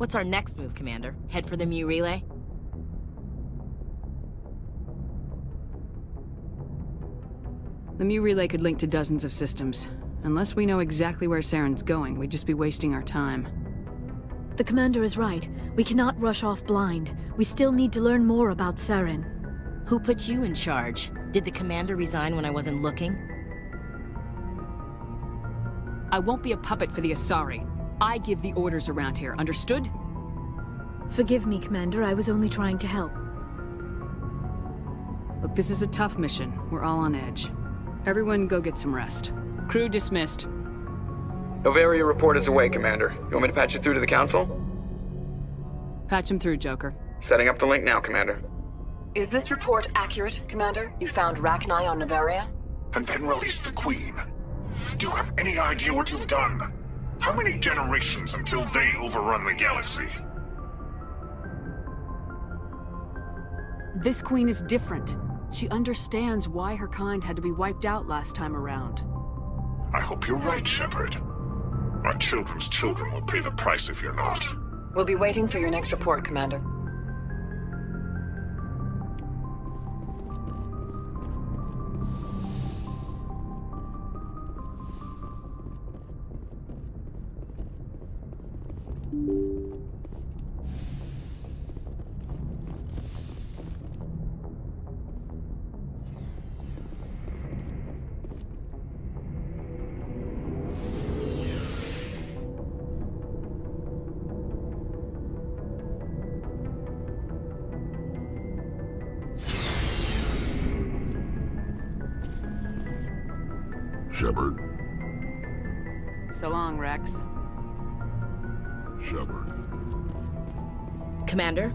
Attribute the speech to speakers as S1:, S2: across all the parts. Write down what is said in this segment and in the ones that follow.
S1: What's our next move, Commander? Head for the Mu relay?
S2: The Mu relay could link to dozens of systems. Unless we know exactly where Saren's going, we'd just be wasting our time.
S3: The Commander is right. We cannot rush off blind. We still need to learn more about Saren.
S1: Who put you in charge? Did the Commander resign when I wasn't looking?
S2: I won't be a puppet for the Asari. I give the orders around here, understood?
S3: Forgive me, Commander. I was only trying to help.
S2: Look, this is a tough mission. We're all on edge. Everyone go get some rest. Crew dismissed.
S4: Novaria report is away, Commander. You want me to patch you through to the Council?
S2: Patch him through, Joker.
S4: Setting up the link now, Commander.
S5: Is this report accurate, Commander? You found Rachni on Novaria?
S6: And then released the Queen. Do you have any idea what you've done? How many generations until they overrun the galaxy?
S2: This Queen is different. She understands why her kind had to be wiped out last time around.
S6: I hope you're right, Shepard. Our children's children will pay the price if you're not.
S5: We'll be waiting for your next report, Commander.
S6: Shepard.
S2: So long, Rex.
S6: Shepard.
S1: Commander?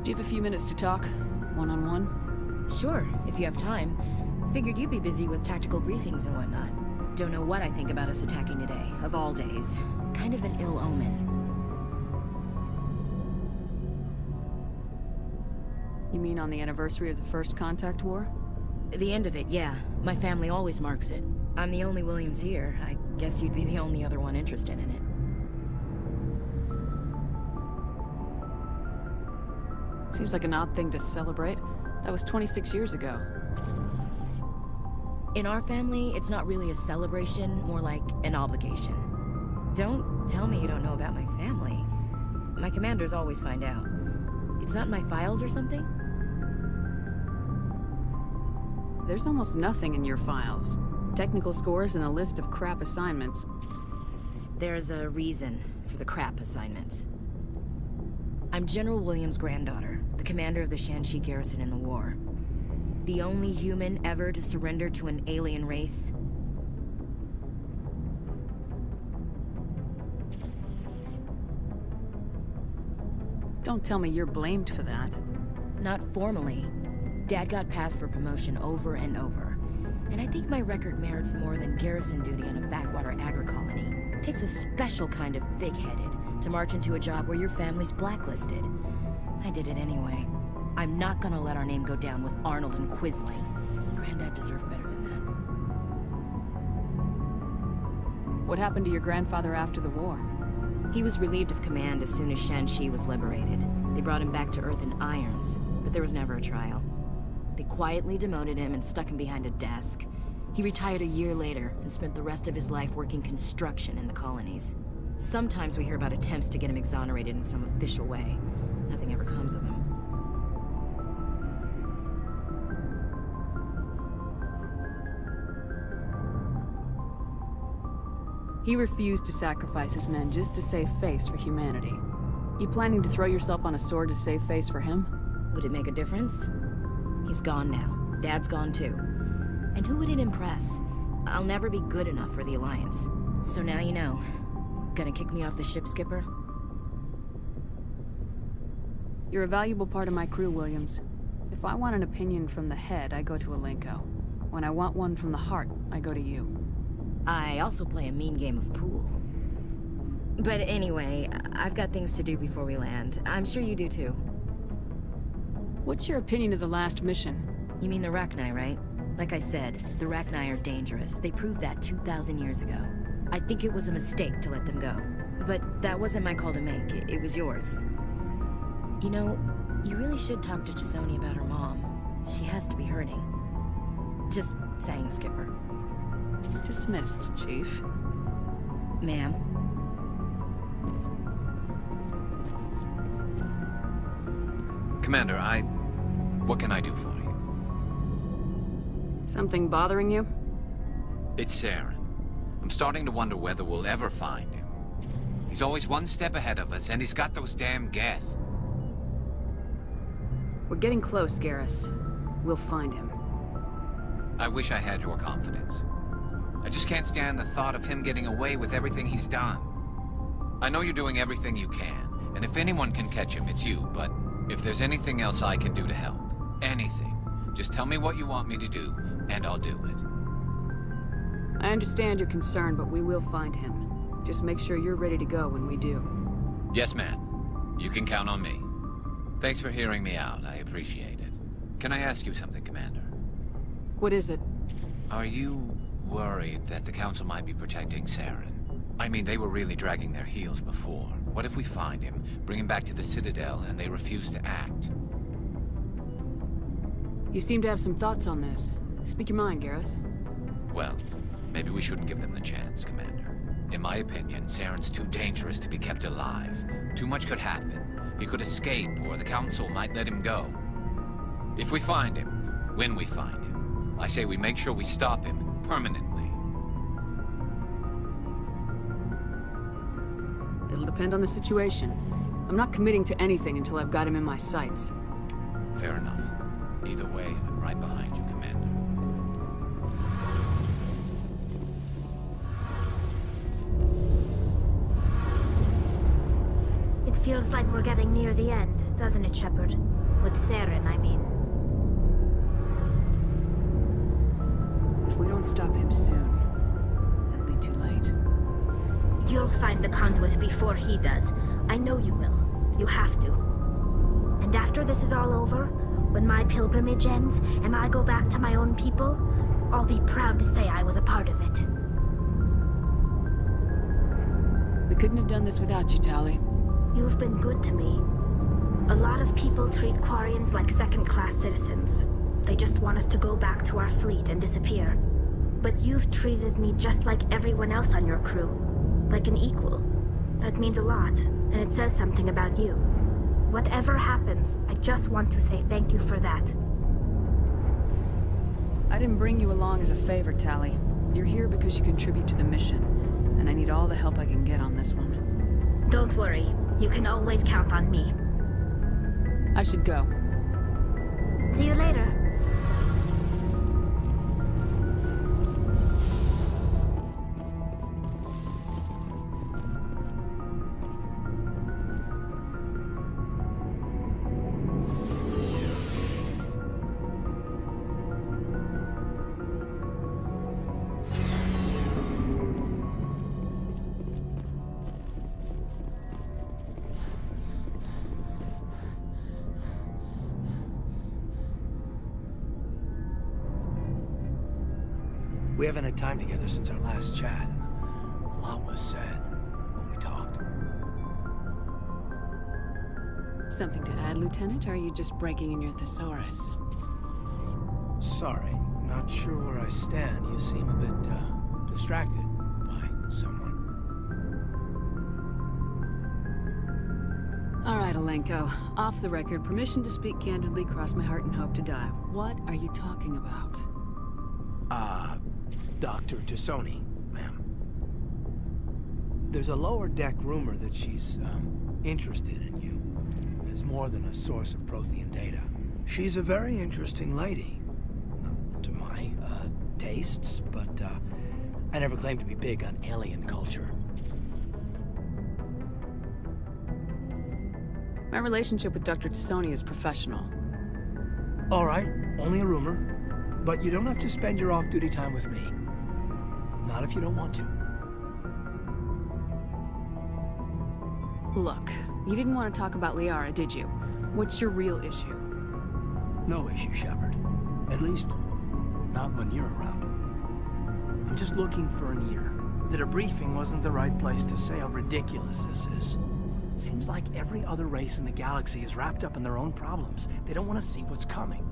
S2: Do you have a few minutes to talk? One-on-one?
S1: Sure, if you have time. Figured you'd be busy with tactical briefings and whatnot. Don't know what I think about us attacking today, of all days. Kind of an ill omen.
S2: You mean on the anniversary of the First Contact War?
S1: The end of it, yeah. My family always marks it. I'm the only Williams here. I guess you'd be the only other one interested in it.
S2: Seems like an odd thing to celebrate. That was 26 years ago.
S1: In our family, it's not really a celebration, more like an obligation. Don't tell me you don't know about my family. My commanders always find out. It's not in my files or something?
S2: There's almost nothing in your files. Technical scores and a list of crap assignments.
S1: There's a reason for the crap assignments. I'm General Williams' granddaughter, the commander of the Shanxi garrison in the war. The only human ever to surrender to an alien race.
S2: Don't tell me you're blamed for that.
S1: Not formally. Dad got passed for promotion over and over. And I think my record merits more than garrison duty in a backwater agri-colony. Takes a special kind of thick-headed to march into a job where your family's blacklisted. I did it anyway. I'm not gonna let our name go down with Arnold and Quisling. Granddad deserved better than that.
S2: What happened to your grandfather after the war?
S1: He was relieved of command as soon as Shanxi was liberated. They brought him back to Earth in irons, but there was never a trial. They quietly demoted him and stuck him behind a desk. He retired a year later and spent the rest of his life working construction in the colonies. Sometimes we hear about attempts to get him exonerated in some official way. Nothing ever comes of him.
S2: He refused to sacrifice his men just to save face for humanity. You planning to throw yourself on a sword to save face for him?
S1: Would it make a difference? He's gone now. Dad's gone too. And who would it impress? I'll never be good enough for the Alliance. So now you know. Gonna kick me off the ship, Skipper?
S2: You're a valuable part of my crew, Williams. If I want an opinion from the head, I go to Alenko. When I want one from the heart, I go to you.
S1: I also play a mean game of pool. But anyway, I've got things to do before we land. I'm sure you do too.
S2: What's your opinion of the last mission?
S1: You mean the Rachni, right? Like I said, the Rachni are dangerous. They proved that 2,000 years ago. I think it was a mistake to let them go. But that wasn't my call to make. It was yours. You know, you really should talk to Tassoni about her mom. She has to be hurting. Just saying, Skipper.
S2: Dismissed, Chief.
S1: Ma'am.
S7: Commander, what can I do for you?
S2: Something bothering you?
S7: It's Saren. I'm starting to wonder whether we'll ever find him. He's always one step ahead of us, and he's got those damn Geth.
S2: We're getting close, Garrus. We'll find him.
S7: I wish I had your confidence. I just can't stand the thought of him getting away with everything he's done. I know you're doing everything you can, and if anyone can catch him, it's you, but if there's anything else I can do to help, anything, just tell me what you want me to do, and I'll do it.
S2: I understand your concern, but we will find him. Just make sure you're ready to go when we do.
S7: Yes, ma'am. You can count on me. Thanks for hearing me out. I appreciate it. Can I ask you something, Commander?
S2: What is it?
S7: Are you worried that the Council might be protecting Saren? I mean, they were really dragging their heels before. What if we find him, bring him back to the Citadel, and they refuse to act?
S2: You seem to have some thoughts on this. Speak your mind, Garrus.
S7: Well, maybe we shouldn't give them the chance, Commander. In my opinion, Saren's too dangerous to be kept alive. Too much could happen. He could escape, or the Council might let him go. If we find him, when we find him, I say we make sure we stop him permanently.
S2: It'll depend on the situation. I'm not committing to anything until I've got him in my sights.
S7: Fair enough. Either way, I'm right behind you, Commander.
S8: It feels like we're getting near the end, doesn't it, Shepard? With Saren, I mean.
S2: If we don't stop him soon, it'll be too late.
S8: You'll find the conduit before he does. I know you will. You have to. And after this is all over, when my pilgrimage ends and I go back to my own people, I'll be proud to say I was a part of it.
S2: We couldn't have done this without you, Tali.
S8: You've been good to me. A lot of people treat Quarians like second-class citizens. They just want us to go back to our fleet and disappear. But you've treated me just like everyone else on your crew. Like an equal. That means a lot, and it says something about you. Whatever happens, I just want to say thank you for that.
S2: I didn't bring you along as a favor, Tali. You're here because you contribute to the mission, and I need all the help I can get on this one.
S8: Don't worry. You can always count on me.
S2: I should go.
S8: See you later.
S9: We haven't had time together since our last chat. A lot was said when we talked.
S2: Something to add, Lieutenant, or are you just breaking in your thesaurus?
S9: Sorry, not sure where I stand. You seem a bit, distracted by someone.
S2: All right, Alenko. Off the record, permission to speak candidly, cross my heart and hope to die. What are you talking about?
S9: Dr. Tassoni, ma'am. There's a lower deck rumor that she's, interested in you as more than a source of Prothean data. She's a very interesting lady. Not to my, tastes, but, I never claimed to be big on alien culture.
S2: My relationship with Dr. Tassoni is professional.
S9: All right, only a rumor. But you don't have to spend your off-duty time with me. Not if you don't want to.
S2: Look, you didn't want to talk about Liara, did you? What's your real issue?
S9: No issue, Shepard. At least, not when you're around. I'm just looking for an ear. that a briefing wasn't the right place to say how ridiculous this is. Seems like every other race in the galaxy is wrapped up in their own problems. They don't want to see what's coming.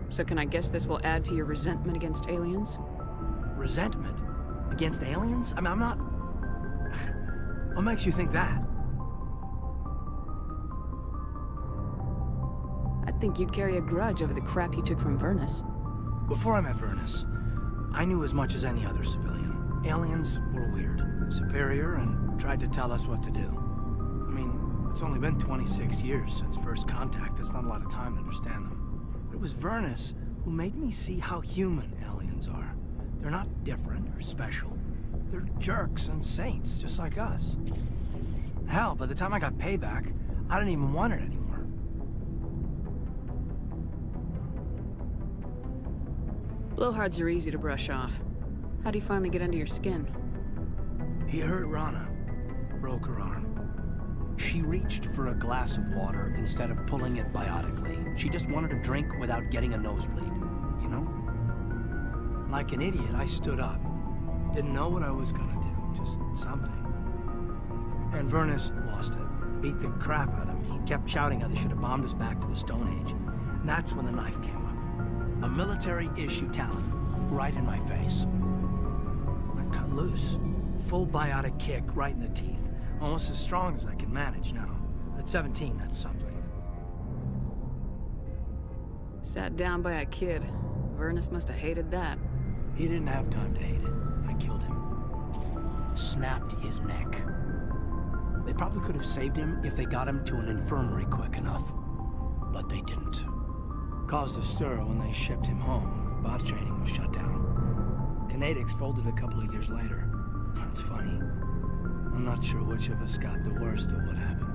S2: So can I guess this will add to your resentment against aliens?
S9: Resentment? Against aliens? I mean, I'm not... What makes you think that?
S2: I think you'd carry a grudge over the crap you took from Vernus.
S9: Before I met Vernus, I knew as much as any other civilian. Aliens were weird, superior, and tried to tell us what to do. I mean, it's only been 26 years since first contact. That's not a lot of time to understand them. But it was Vernus who made me see how human aliens are. They're not different or special. They're jerks and saints, just like us. Hell, by the time I got payback, I didn't even want it anymore.
S2: Blowhards are easy to brush off. How'd he finally get under your skin?
S9: He hurt Rana. Broke her arm. She reached for a glass of water instead of pulling it biotically. She just wanted to drink without getting a nosebleed, you know? Like an idiot, I stood up. Didn't know what I was gonna do, just something. And Vernus lost it. Beat the crap out of me. He kept shouting how they should have bombed us back to the Stone Age. And that's when the knife came up. A military-issue talent, right in my face. I cut loose. Full biotic kick right in the teeth. Almost as strong as I can manage now. At 17, that's something.
S2: Sat down by a kid. Vernus must have hated that.
S9: He didn't have time to hate it. I killed him. Snapped his neck. They probably could have saved him if they got him to an infirmary quick enough. But they didn't. Caused a stir when they shipped him home. Bot training was shut down. Kinetics folded a couple of years later. That's funny. I'm not sure which of us got the worst of what happened.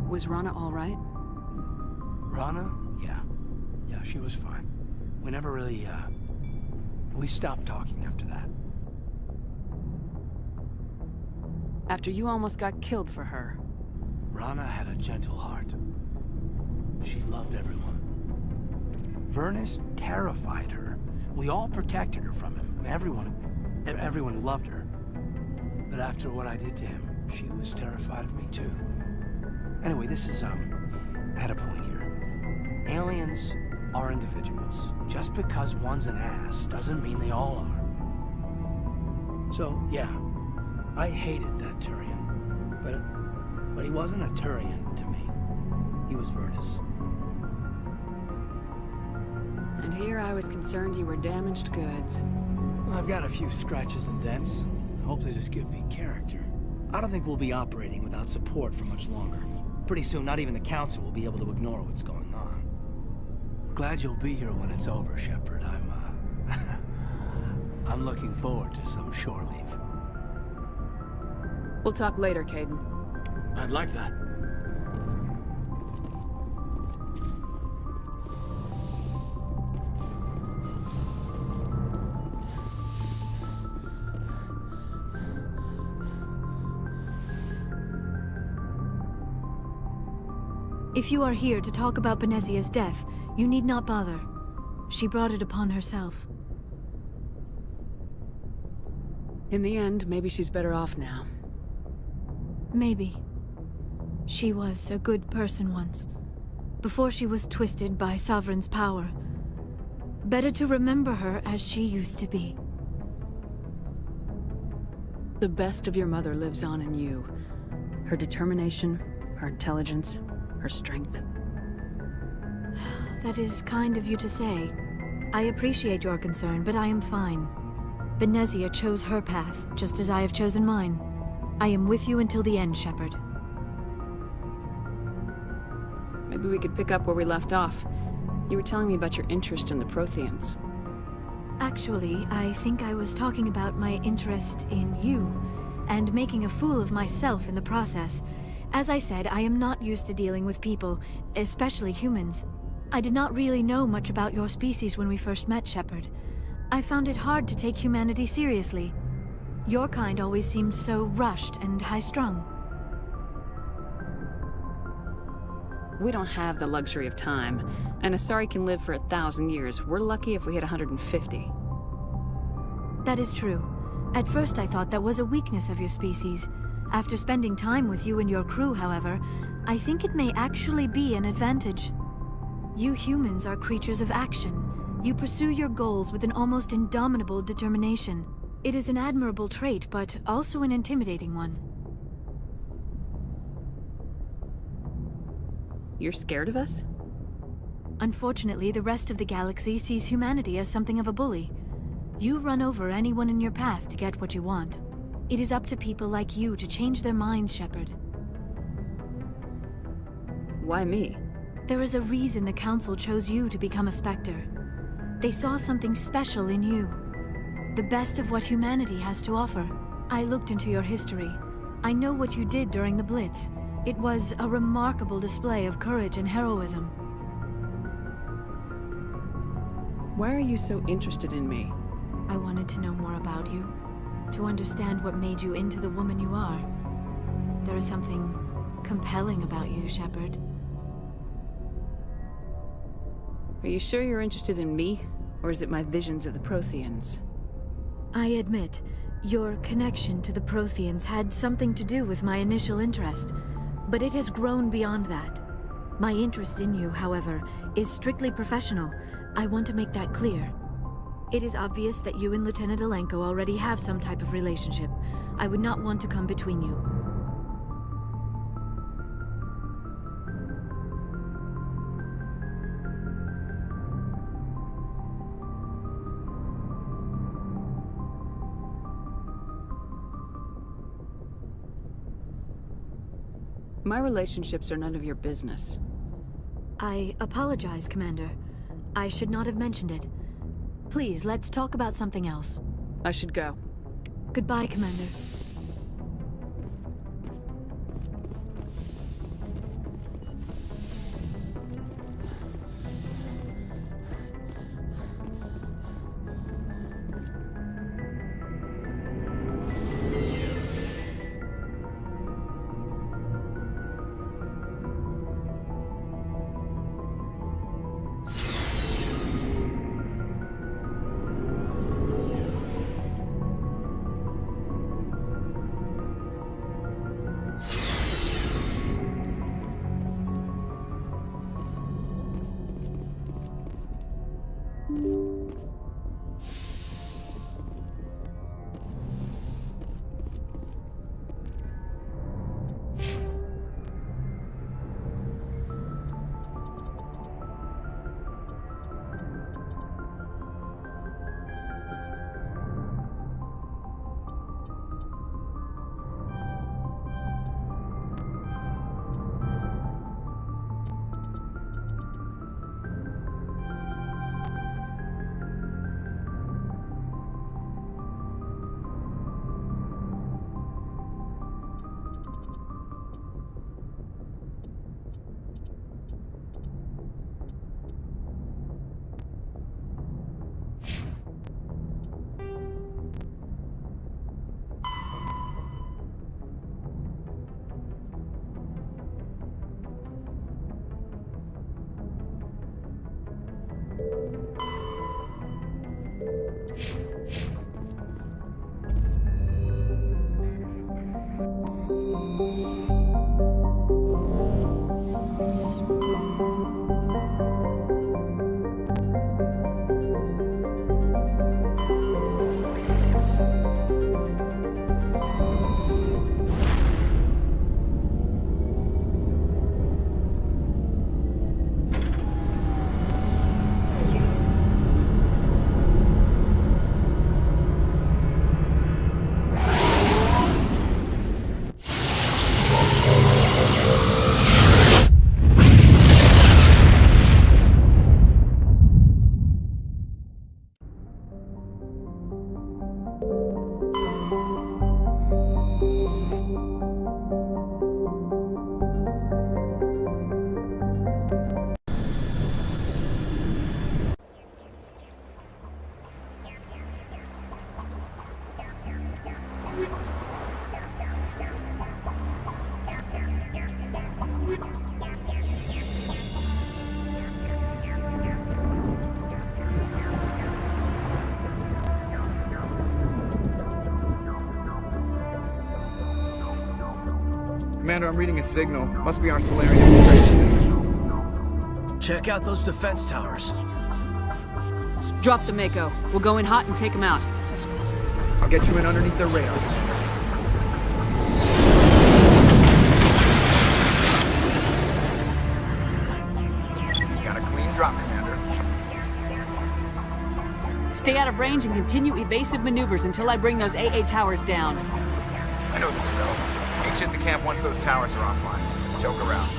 S2: Was Rana all right?
S9: Rana? Yeah. Yeah, she was fine. We never really, we stopped talking after that.
S2: After you almost got killed for her.
S9: Rana had a gentle heart. She loved everyone. Vernus terrified her. We all protected her from him. Everyone who loved her. But after what I did to him, she was terrified of me too. Anyway, this is, I had a point here. Aliens are individuals. Just because one's an ass doesn't mean they all are. So, yeah, I hated that Turian. But he wasn't a Turian to me. He was Vernus.
S2: And here I was concerned you were damaged goods.
S9: I've got a few scratches and dents. I hope they just give me character. I don't think we'll be operating without support for much longer. Pretty soon, not even the Council will be able to ignore what's going on. Glad you'll be here when it's over, Shepard. I'm looking forward to some shore leave.
S2: We'll talk later, Caden.
S9: I'd like that.
S3: If you are here to talk about Benezia's death, you need not bother. She brought it upon herself.
S2: In the end, maybe she's better off now.
S3: Maybe. She was a good person once, before she was twisted by Sovereign's power. Better to remember her as she used to be.
S2: The best of your mother lives on in you. Her determination, her intelligence, her strength.
S3: That is kind of you to say. I appreciate your concern, but I am fine. Benezia chose her path, just as I have chosen mine. I am with you until the end, Shepard.
S2: Maybe we could pick up where we left off. You were telling me about your interest in the Protheans.
S3: Actually, I think I was talking about my interest in you, and making a fool of myself in the process. As I said, I am not used to dealing with people, especially humans. I did not really know much about your species when we first met, Shepard. I found it hard to take humanity seriously. Your kind always seemed so rushed and high-strung.
S2: We don't have the luxury of time, and Asari can live for 1,000 years. We're lucky if we hit 150.
S3: That is true. At first I thought that was a weakness of your species. After spending time with you and your crew, however, I think it may actually be an advantage. You humans are creatures of action. You pursue your goals with an almost indomitable determination. It is an admirable trait, but also an intimidating one.
S2: You're scared of us?
S3: Unfortunately, the rest of the galaxy sees humanity as something of a bully. You run over anyone in your path to get what you want. It is up to people like you to change their minds, Shepard.
S2: Why me?
S3: There is a reason the Council chose you to become a Spectre. They saw something special in you. The best of what humanity has to offer. I looked into your history. I know what you did during the Blitz. It was a remarkable display of courage and heroism.
S2: Why are you so interested in me?
S3: I wanted to know more about you, to understand what made you into the woman you are. There is something compelling about you, Shepard.
S2: Are you sure you're interested in me, or is it my visions of the Protheans?
S3: I admit, your connection to the Protheans had something to do with my initial interest, but it has grown beyond that. My interest in you, however, is strictly professional. I want to make that clear. It is obvious that you and Lieutenant Alenko already have some type of relationship. I would not want to come between you.
S2: My relationships are none of your business.
S3: I apologize, Commander. I should not have mentioned it. Please, let's talk about something else.
S2: I should go.
S3: Goodbye, Commander.
S4: Commander, I'm reading a signal. Must be our Solarian infiltration team.
S9: Check out those defense towers.
S2: Drop the Mako. We'll go in hot and take them out.
S4: I'll get you in underneath their radar. Got a clean drop, Commander.
S2: Stay out of range and continue evasive maneuvers until I bring those AA towers down.
S4: I know the drill. H hit the camp once those towers are offline. Joke around.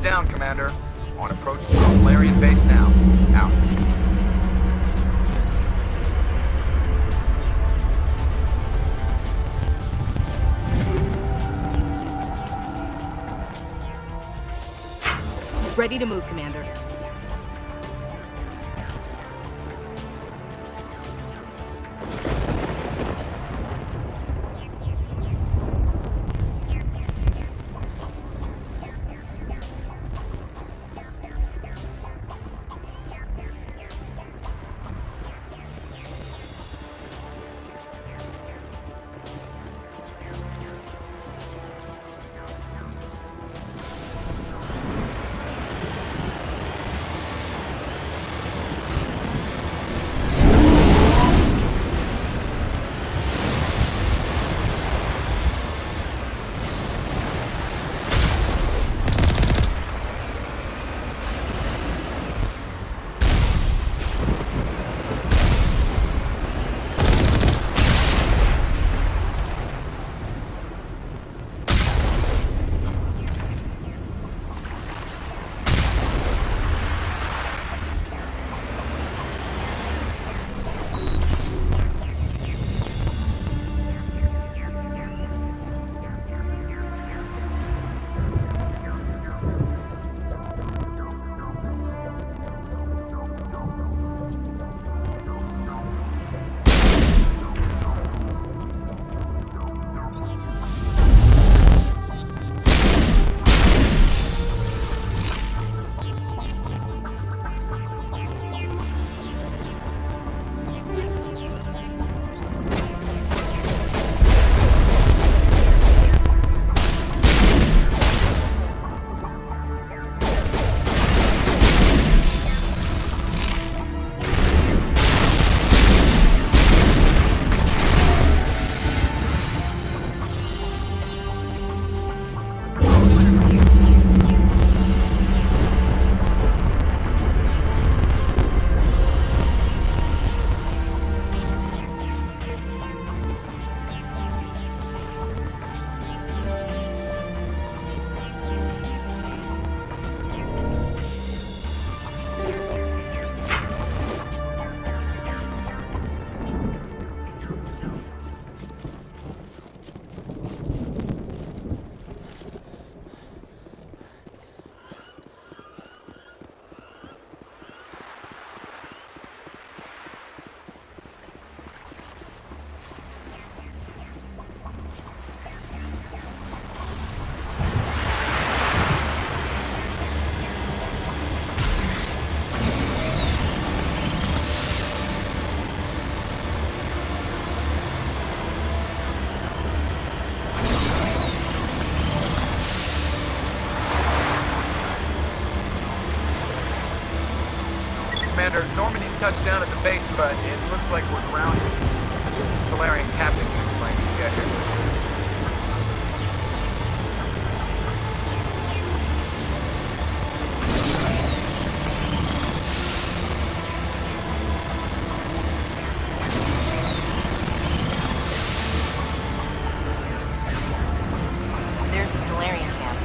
S4: down, Commander. On approach to the Solarian base now. Out.
S1: Ready to move, Commander.
S4: Commander, Normandy's touched down at the base, but it looks like we're grounded. The Solarian captain can explain when we get here.
S1: There's the Solarian camp.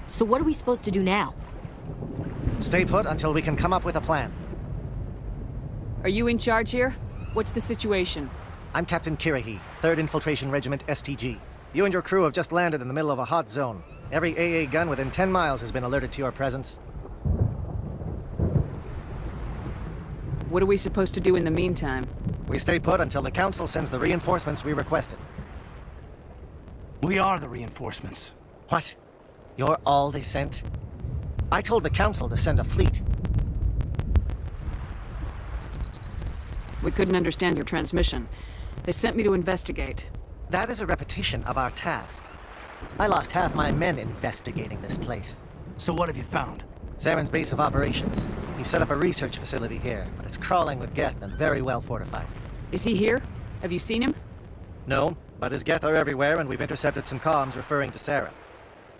S1: So what are we supposed to do now?
S10: Stay put until we can come up with a plan.
S2: Are you in charge here? What's the situation?
S10: I'm Captain Kirahi, 3rd Infiltration Regiment STG. You and your crew have just landed in the middle of a hot zone. Every AA gun within 10 miles has been alerted to your presence.
S2: What are we supposed to do in the meantime?
S10: We stay put until the Council sends the reinforcements we requested.
S9: We are the reinforcements.
S10: What? You're all they sent? I told the Council to send a fleet.
S2: We couldn't understand your transmission. They sent me to investigate.
S10: That is a repetition of our task. I lost half my men investigating this place.
S9: So what have you found?
S10: Saren's base of operations. He set up a research facility here, but it's crawling with Geth and very well fortified.
S2: Is he here? Have you seen him?
S10: No, but his Geth are everywhere, and we've intercepted some comms referring to Saren.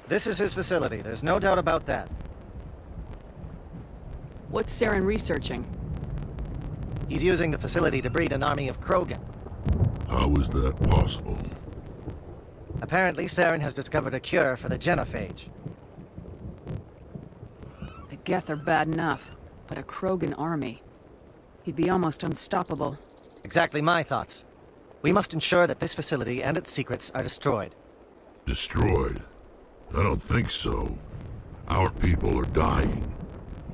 S10: This is his facility, there's no doubt about that.
S2: What's Saren researching?
S10: He's using the facility to breed an army of Krogan.
S6: How is that possible?
S10: Apparently, Saren has discovered a cure for the genophage.
S2: The Geth are bad enough, but a Krogan army. He'd be almost unstoppable.
S10: Exactly my thoughts. We must ensure that this facility and its secrets are destroyed.
S6: Destroyed? I don't think so. Our people are dying.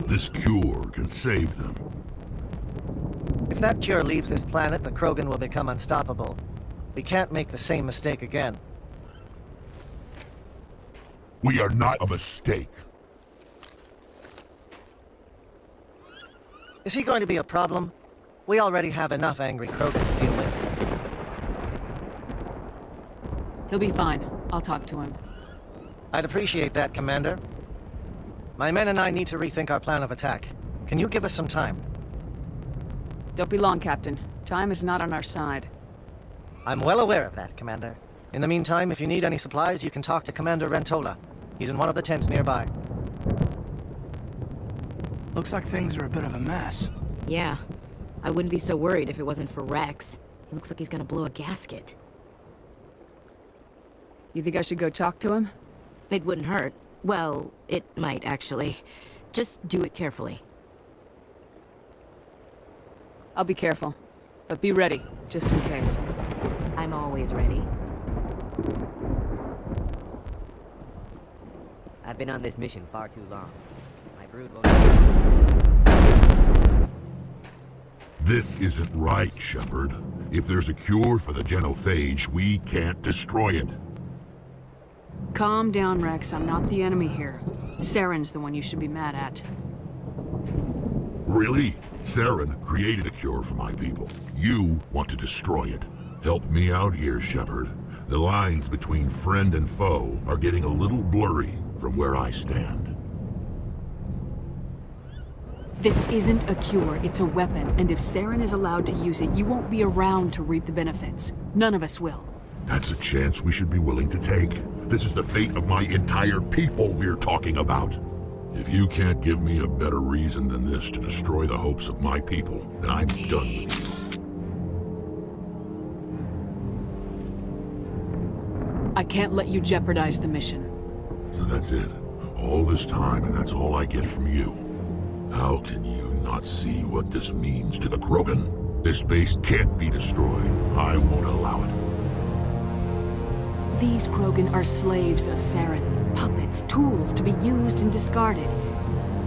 S6: This cure can save them.
S10: If that cure leaves this planet, the Krogan will become unstoppable. We can't make the same mistake again.
S6: We are not a mistake.
S10: Is he going to be a problem? We already have enough angry Krogan to deal with.
S2: He'll be fine. I'll talk to him.
S10: I'd appreciate that, Commander. My men and I need to rethink our plan of attack. Can you give us some time?
S2: Don't be long, Captain. Time is not on our side.
S10: I'm well aware of that, Commander. In the meantime, if you need any supplies, you can talk to Commander Rentola. He's in one of the tents nearby.
S9: Looks like things are a bit of a mess.
S1: Yeah. I wouldn't be so worried if it wasn't for Rex. He looks like he's gonna blow a gasket.
S2: You think I should go talk to him?
S1: It wouldn't hurt. Well, it might, actually. Just do it carefully.
S2: I'll be careful. But be ready, just in case.
S1: I'm always ready.
S11: I've been on this mission far too long. My brood will...
S6: This isn't right, Shepard. If there's a cure for the genophage, we can't destroy it.
S2: Calm down, Rex. I'm not the enemy here. Saren's the one you should be mad at.
S6: Really? Saren created a cure for my people. You want to destroy it. Help me out here, Shepard. The lines between friend and foe are getting a little blurry from where I stand.
S2: This isn't a cure, it's a weapon, and if Saren is allowed to use it, you won't be around to reap the benefits. None of us will.
S6: That's a chance we should be willing to take. This is the fate of my entire people we're talking about. If you can't give me a better reason than this to destroy the hopes of my people, then I'm done with you.
S2: I can't let you jeopardize the mission.
S6: So that's it. All this time, and that's all I get from you. How can you not see what this means to the Krogan? This base can't be destroyed. I won't allow it.
S2: These Krogan are slaves of Saren. Puppets, tools to be used and discarded.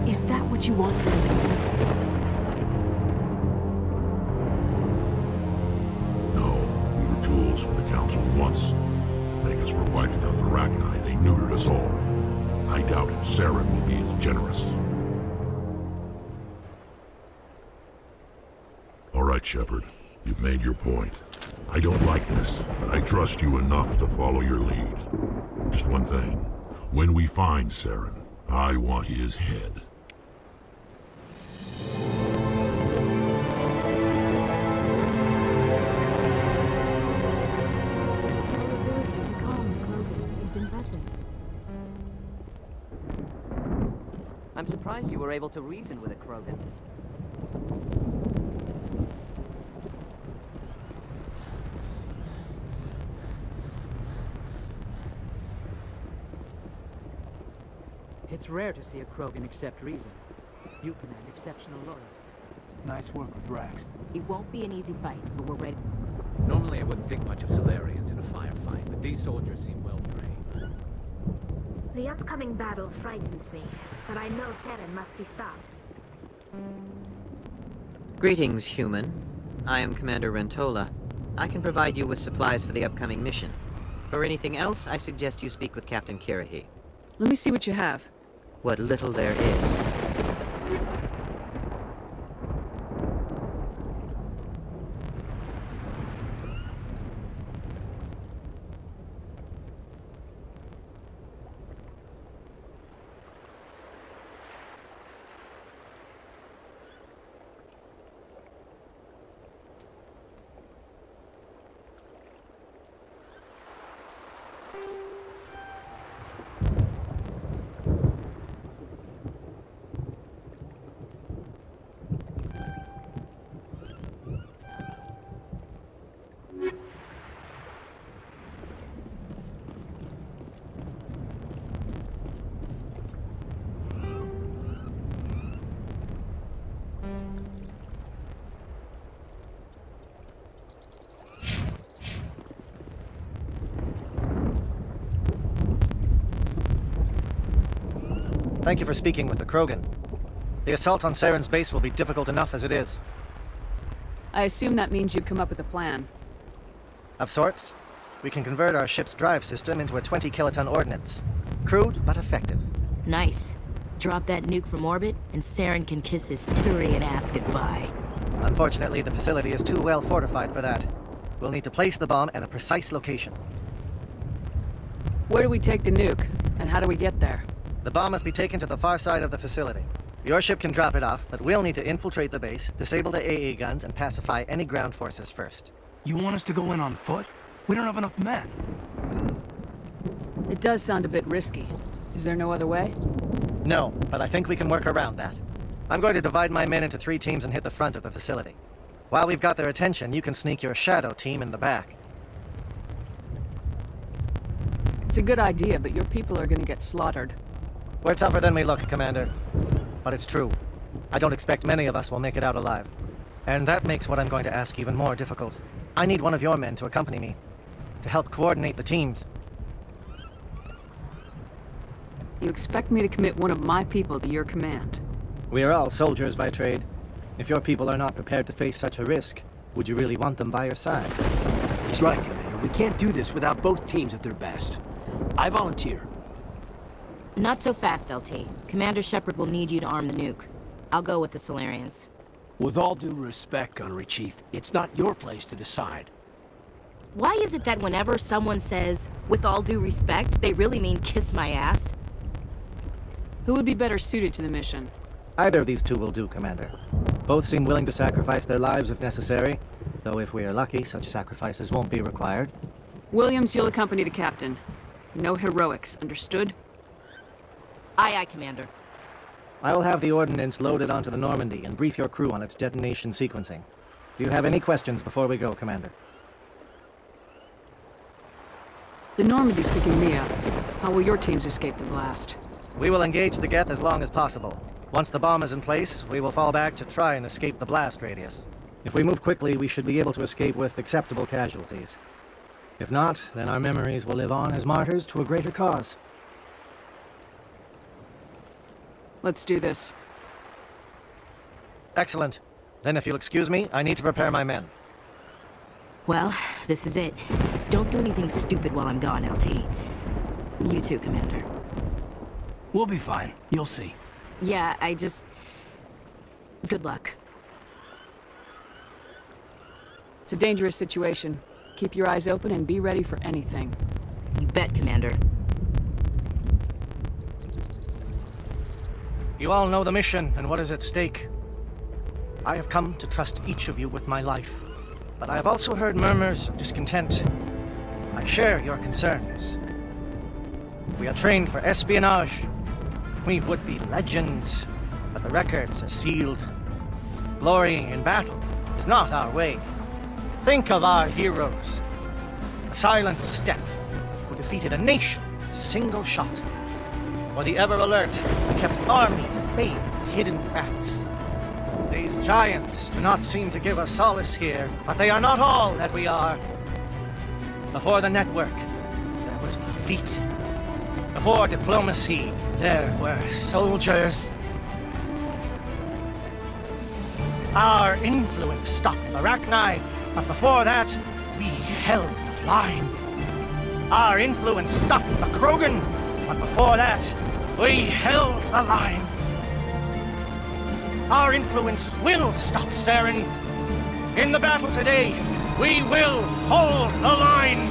S2: Is that what you want for the people?
S6: No, we were tools for the Council once. To thank us for wiping out the Rachni, they neutered us all. I doubt Saren will be as generous. All right, Shepard. You've made your point. I don't like this, but I trust you enough to follow your lead. Just one thing. When we find Saren, I want his head.
S11: I'm surprised you were able to reason with a Krogan.
S12: It's rare to see a Krogan accept reason. You command exceptional loyalty.
S9: Nice work with Rex.
S1: It won't be an easy fight, but we're ready.
S7: Normally I wouldn't think much of Solarians in a firefight, but these soldiers seem well trained.
S8: The upcoming battle frightens me, but I know Saren must be stopped.
S13: Greetings, human. I am Commander Rentola. I can provide you with supplies for the upcoming mission. For anything else, I suggest you speak with Captain Kirahi.
S2: Let me see what you have.
S13: What little there is.
S10: Thank you for speaking with the Krogan. The assault on Saren's base will be difficult enough as it is.
S2: I assume that means you've come up with a plan.
S10: Of sorts. We can convert our ship's drive system into a 20-kiloton ordnance. Crude, but effective.
S1: Nice. Drop that nuke from orbit, and Saren can kiss his Turian ass goodbye.
S10: Unfortunately, the facility is too well fortified for that. We'll need to place the bomb at a precise location.
S2: Where do we take the nuke, and how do we get there?
S10: The bomb must be taken to the far side of the facility. Your ship can drop it off, but we'll need to infiltrate the base, disable the AA guns, and pacify any ground forces first.
S9: You want us to go in on foot? We don't have enough men.
S2: It does sound a bit risky. Is there no other way?
S10: No, but I think we can work around that. I'm going to divide my men into 3 teams and hit the front of the facility. While we've got their attention, you can sneak your shadow team in the back.
S2: It's a good idea, but your people are gonna get slaughtered.
S10: We're tougher than we look, Commander. But it's true. I don't expect many of us will make it out alive. And that makes what I'm going to ask even more difficult. I need one of your men to accompany me, to help coordinate the teams.
S2: You expect me to commit one of my people to your command?
S10: We are all soldiers by trade. If your people are not prepared to face such a risk, would you really want them by your side?
S9: He's right, Commander. We can't do this without both teams at their best. I volunteer.
S1: Not so fast, LT. Commander Shepard will need you to arm the nuke. I'll go with the Solarians.
S9: With all due respect, Gunnery Chief, it's not your place to decide.
S1: Why is it that whenever someone says, with all due respect, they really mean kiss my ass?
S2: Who would be better suited to the mission?
S10: Either of these 2 will do, Commander. Both seem willing to sacrifice their lives if necessary, though if we are lucky, such sacrifices won't be required.
S2: Williams, you'll accompany the captain. No heroics, understood?
S1: Aye, aye, Commander.
S10: I will have the ordnance loaded onto the Normandy and brief your crew on its detonation sequencing. Do you have any questions before we go, Commander?
S2: The Normandy's picking me up. How will your teams escape the blast?
S10: We will engage the Geth as long as possible. Once the bomb is in place, we will fall back to try and escape the blast radius. If we move quickly, we should be able to escape with acceptable casualties. If not, then our memories will live on as martyrs to a greater cause.
S2: Let's do this.
S10: Excellent. Then if you'll excuse me, I need to prepare my men.
S1: Well, this is it. Don't do anything stupid while I'm gone, LT. You too, Commander.
S9: We'll be fine. You'll see.
S1: Yeah, good luck.
S2: It's a dangerous situation. Keep your eyes open and be ready for anything.
S1: You bet, Commander.
S10: You all know the mission and what is at stake. I have come to trust each of you with my life, but I have also heard murmurs of discontent. I share your concerns. We are trained for espionage. We would be legends, but the records are sealed. Glory in battle is not our way. Think of our heroes. A silent step who defeated a nation with a single shot. Or the ever-alert who kept armies at bay with hidden facts. These giants do not seem to give us solace here, but they are not all that we are. Before the network, there was the fleet. Before diplomacy, there were soldiers. Our influence stopped the Rachni, but before that, we held the line. Our influence stopped the Krogan, but before that, we held the line. Our influence will stop Saren. In the battle today, we will hold the line.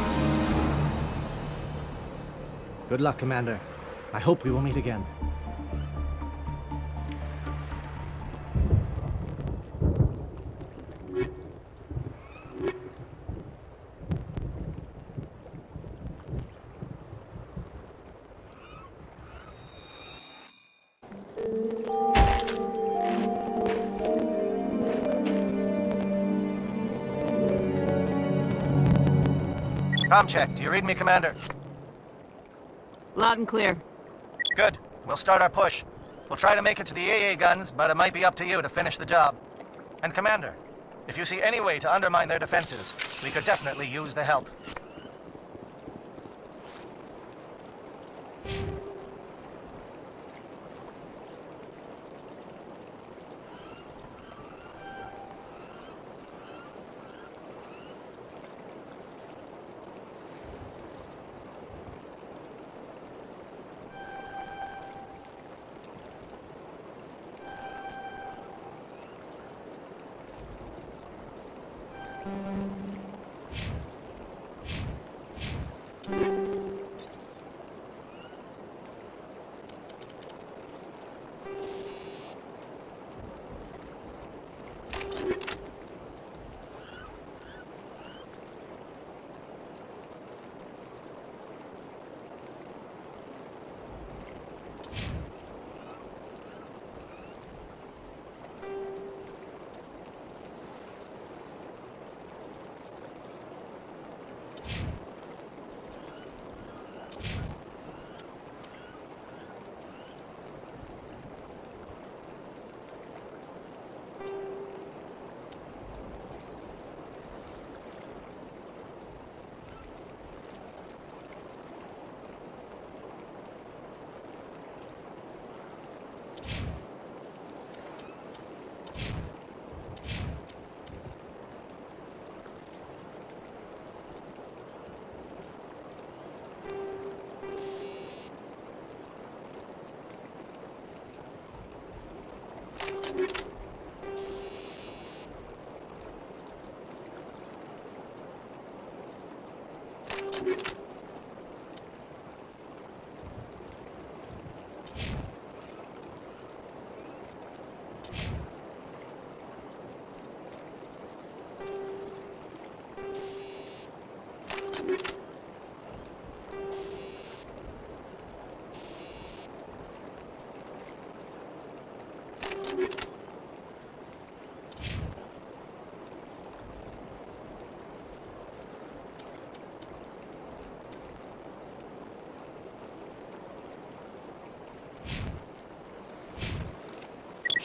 S10: Good luck, Commander. I hope we will meet again. Com check. Do you read me, Commander?
S2: Loud and clear.
S10: Good. We'll start our push. We'll try to make it to the AA guns, but it might be up to you to finish the job. And Commander, if you see any way to undermine their defenses, we could definitely use the help.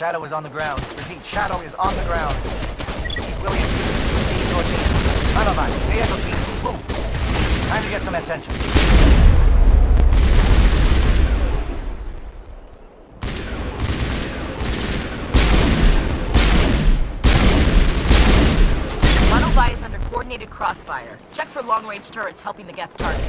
S10: Shadow is on the ground. Repeat, Shadow is on the ground. Chief Williams, lead your team. Manavai, vehicle team, move. Time to get some attention.
S1: Manavai is under coordinated crossfire. Check for long-range turrets helping the Geth target.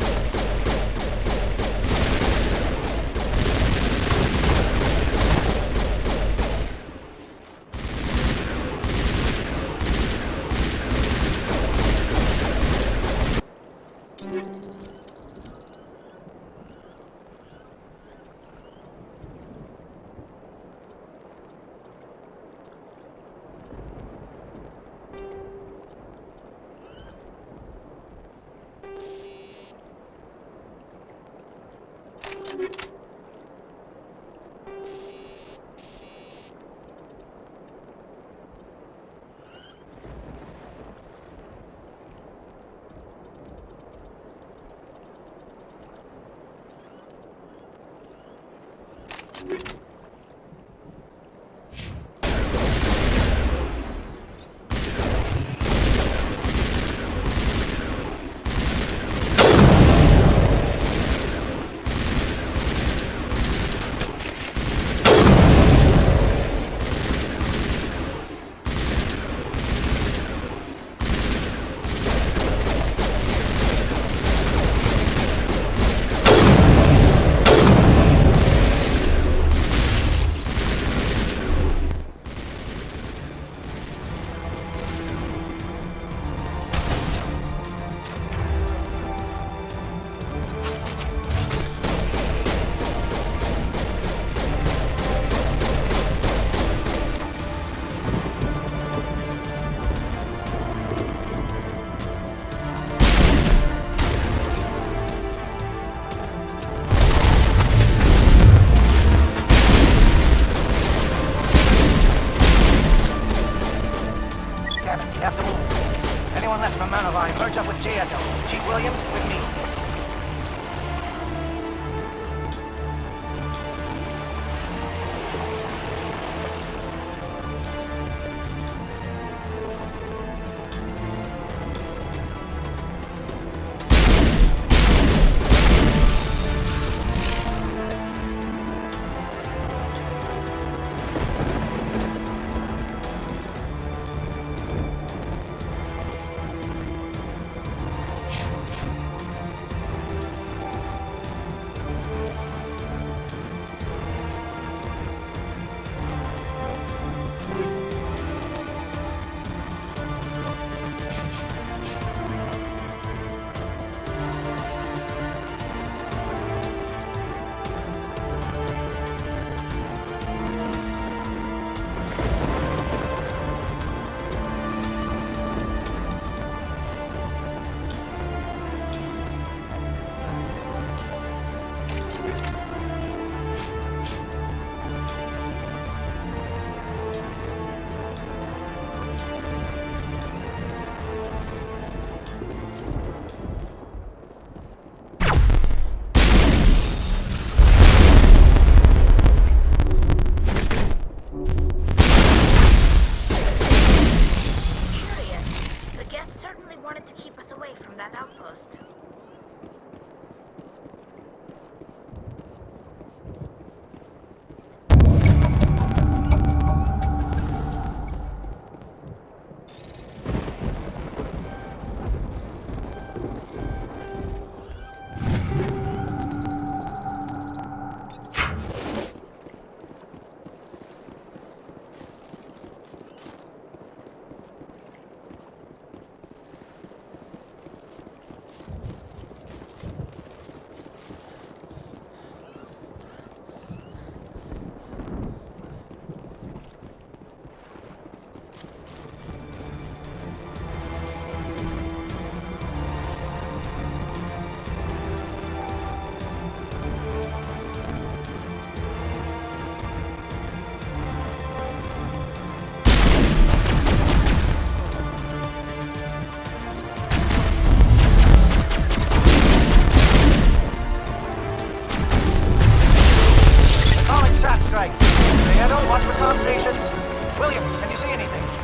S10: Merge up with Jaeto. Chief Williams, with me. anything.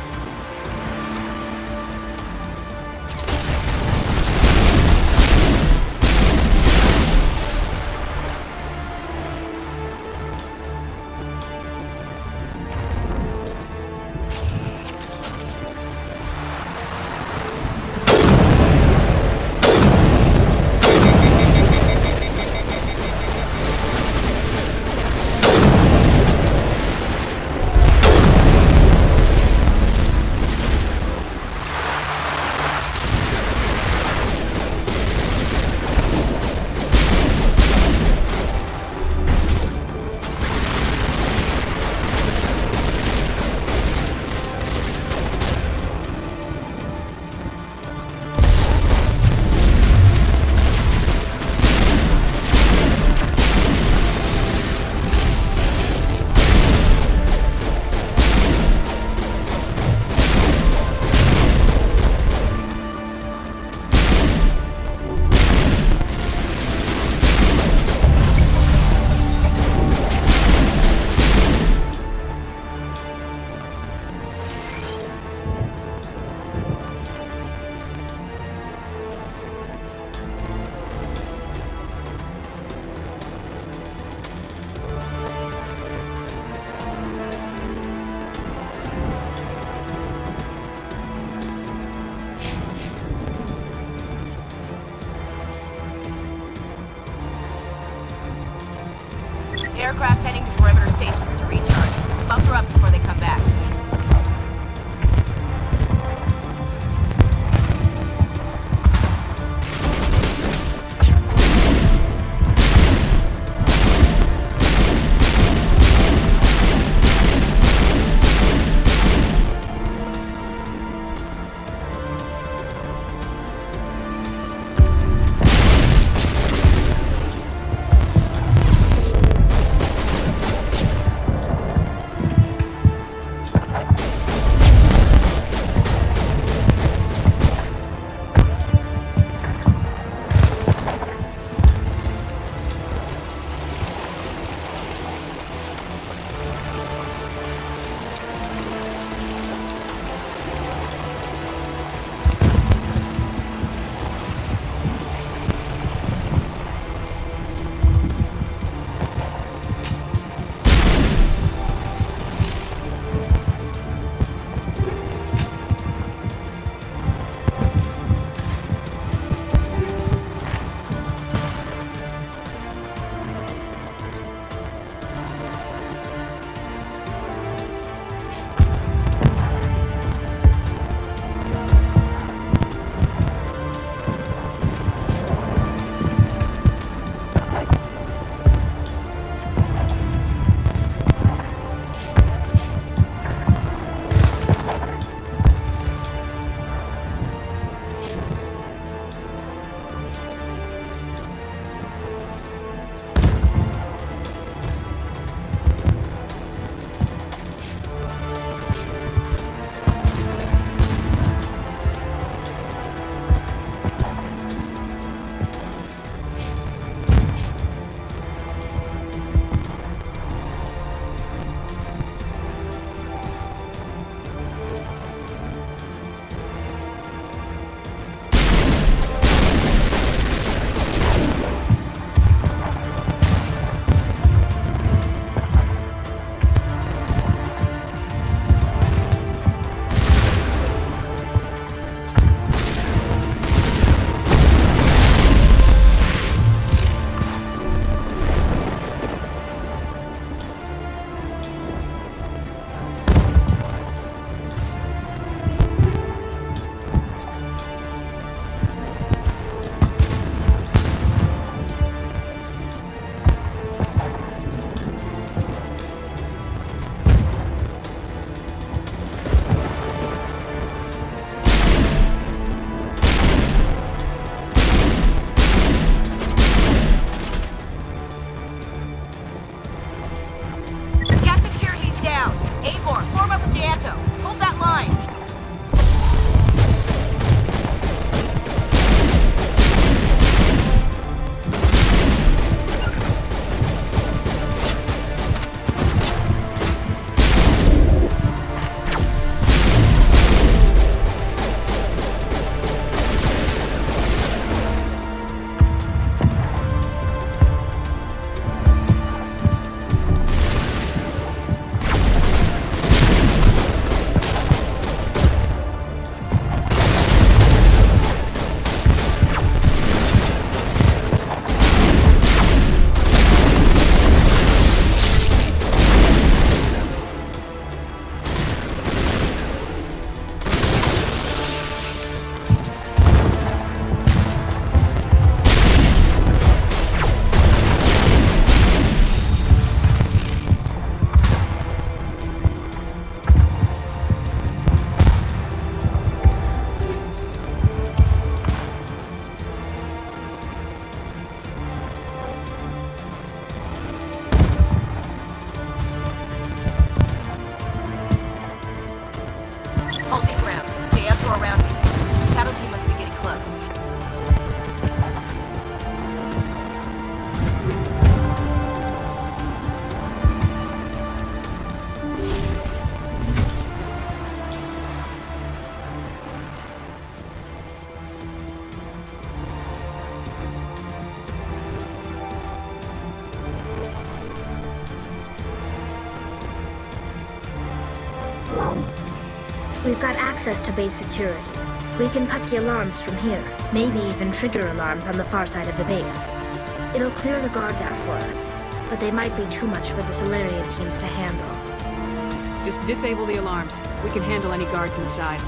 S1: Holding ground. JS are around me. Shadow team must be getting close.
S8: We've got access to base security. We can put the alarms from here, maybe even trigger alarms on the far side of the base. It'll clear the guards out for us, but they might be too much for the Solarian teams to handle.
S2: Just disable the alarms. We can handle any guards inside.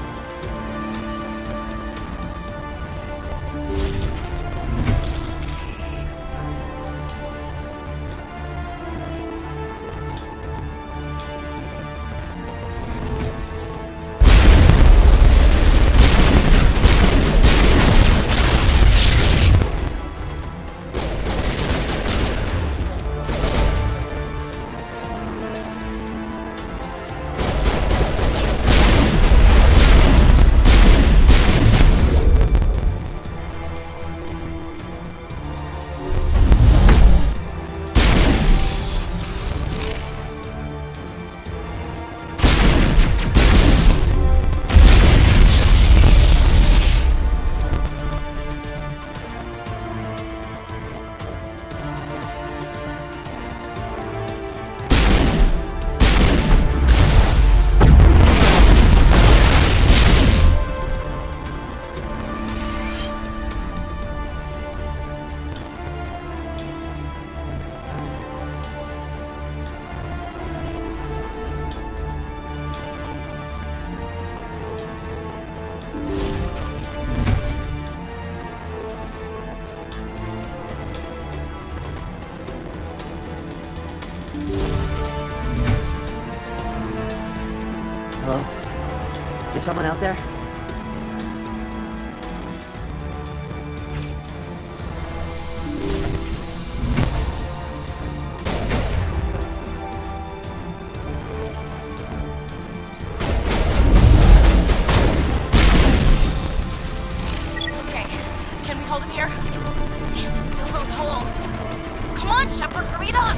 S14: Hello? Is someone out there?
S1: Okay, can we hold him here? Damn it, fill those holes. Come on, Shepard, hurry it up!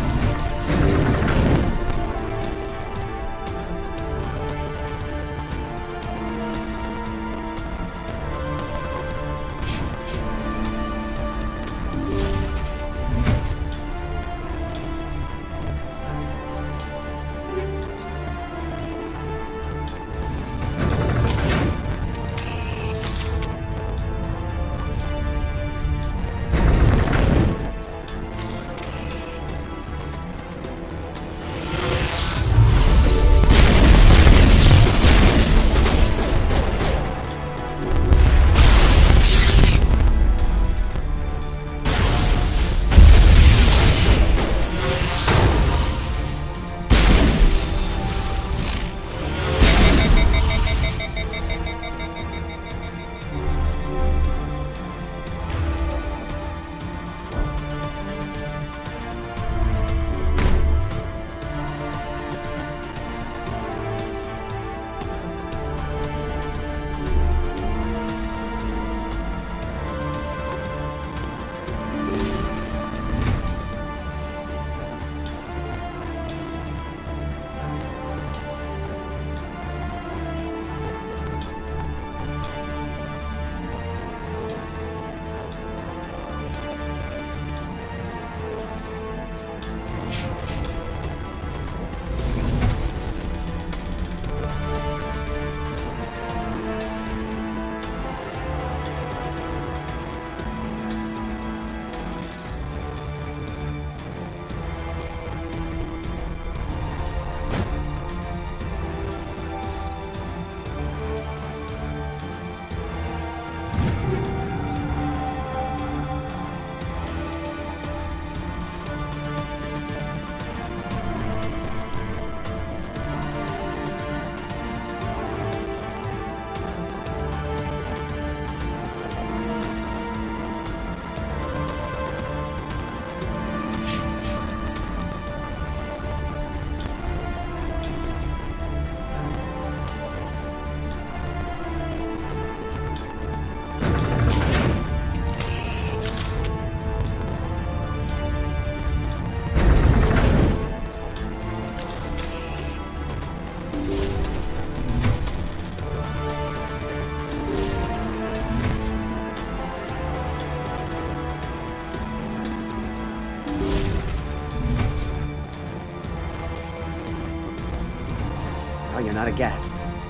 S14: you're not a Geth,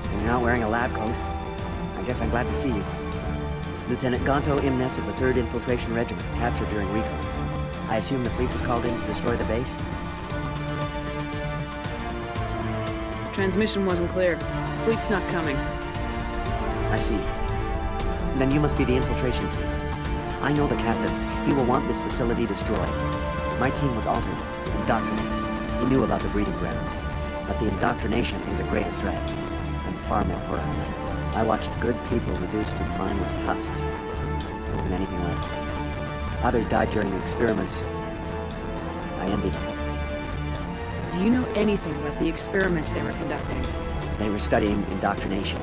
S14: and you're not wearing a lab coat. I guess I'm glad to see you. Lieutenant Gonto Imnes of the 3rd Infiltration Regiment, captured during recon. I assume the fleet was called in to destroy the base?
S2: Transmission wasn't clear. Fleet's not coming.
S14: I see. Then you must be the infiltration team. I know the captain. He will want this facility destroyed. My team was altered, indoctrinated. He knew about the breeding grounds. But the indoctrination is a greater threat, and far more horrifying. I watched good people reduced to mindless husks. There wasn't anything left. Others died during the experiments. I envied them.
S2: Do you know anything about the experiments they were conducting?
S14: They were studying indoctrination.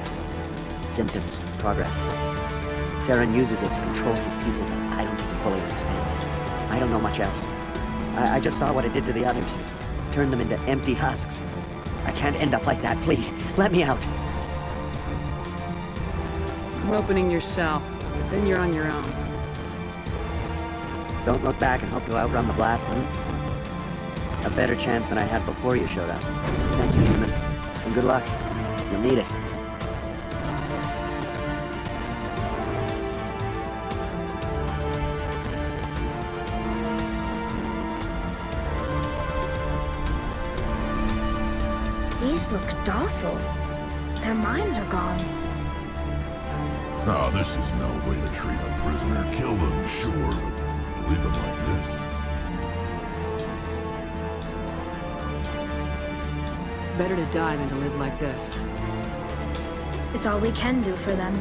S14: Symptoms, progress. Saren uses it to control his people, but I don't think he fully understands it. I don't know much else. I just saw what it did to the others. Turned them into empty husks. I can't end up like that, please. Let me out.
S2: I'm opening your cell, but then you're on your own.
S14: Don't look back and hope to outrun the blast, huh? A better chance than I had before you showed up. Thank you, human. And good luck. You'll need it.
S8: These look docile. Their minds are gone.
S6: Oh, this is no way to treat a prisoner. Kill them, sure, but leave them like this.
S2: Better to die than to live like this.
S8: It's all we can do for them.